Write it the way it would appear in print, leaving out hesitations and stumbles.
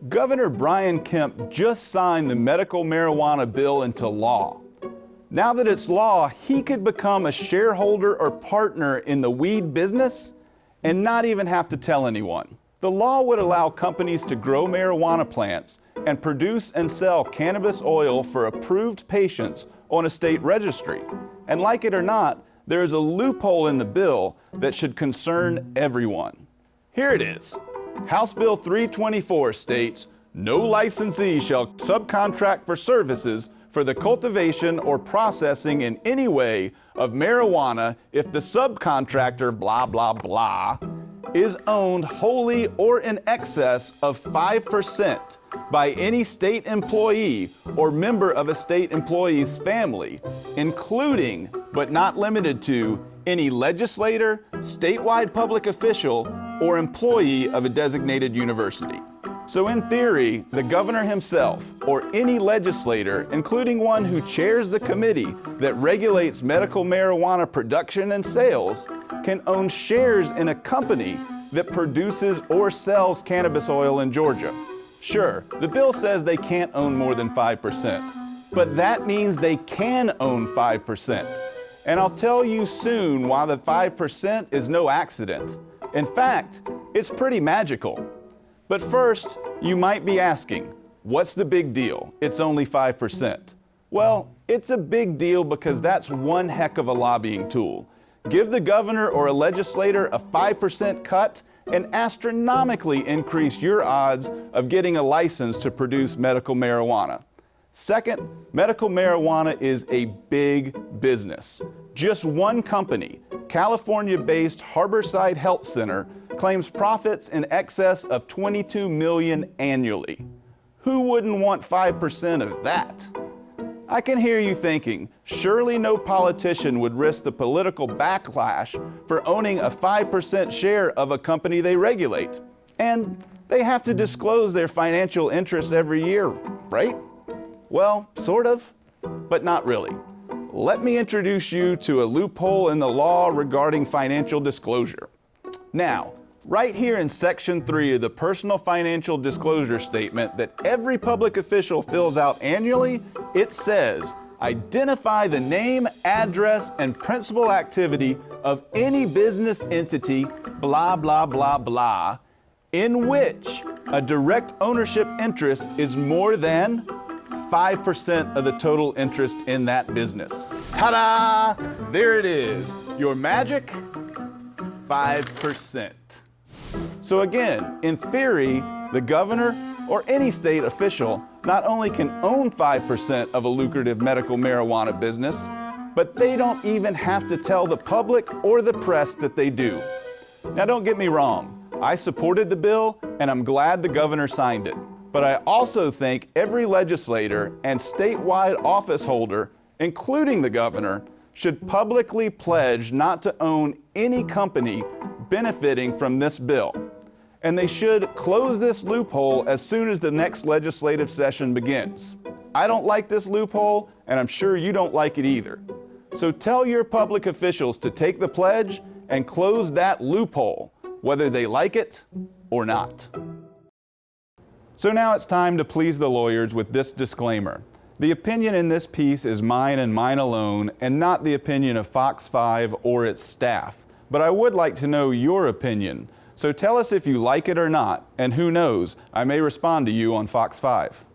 Governor Brian Kemp just signed the medical marijuana bill into law. Now that it's law, he could become a shareholder or partner in the weed business and not even have to tell anyone. The law would allow companies to grow marijuana plants and produce and sell cannabis oil for approved patients on a state registry. And like it or not, there is a loophole in the bill that should concern everyone. Here it is. House Bill 324 states, "No licensee shall subcontract for services for the cultivation or processing in any way of marijuana if the subcontractor blah blah blah is owned wholly or in excess of 5% by any state employee or member of a state employee's family, including but not limited to any legislator, statewide public official, or employee of a designated university." So in theory, the governor himself or any legislator, including one who chairs the committee that regulates medical marijuana production and sales, can own shares in a company that produces or sells cannabis oil in Georgia. Sure, the bill says they can't own more than 5%, but that means they can own 5%. And I'll tell you soon why the 5% is no accident. In fact, it's pretty magical. But first, you might be asking, what's the big deal? It's only 5%. Well, it's a big deal because that's one heck of a lobbying tool. Give the governor or a legislator a 5% cut and astronomically increase your odds of getting a license to produce medical marijuana. Second, medical marijuana is a big business. Just one company, California-based Harborside Health Center, claims profits in excess of $22 million annually. Who wouldn't want 5% of that? I can hear you thinking, surely no politician would risk the political backlash for owning a 5% share of a company they regulate. And they have to disclose their financial interests every year, right? Well, sort of, but not really. Let me introduce you to a loophole in the law regarding financial disclosure. Now, right here in Section 3 of the Personal Financial Disclosure Statement that every public official fills out annually, it says, identify the name, address, and principal activity of any business entity, blah, blah, blah, blah, in which a direct ownership interest is more than 5% of the total interest in that business. Ta-da! There it is. Your magic, 5%. So again, in theory, the governor or any state official not only can own 5% of a lucrative medical marijuana business, but they don't even have to tell the public or the press that they do. Now don't get me wrong, I supported the bill and I'm glad the governor signed it. But I also think every legislator and statewide office holder, including the governor, should publicly pledge not to own any company benefiting from this bill. And they should close this loophole as soon as the next legislative session begins. I don't like this loophole, and I'm sure you don't like it either. So tell your public officials to take the pledge and close that loophole, whether they like it or not. So now it's time to please the lawyers with this disclaimer. The opinion in this piece is mine and mine alone, and not the opinion of Fox 5 or its staff. But I would like to know your opinion. So tell us if you like it or not, and who knows, I may respond to you on Fox 5.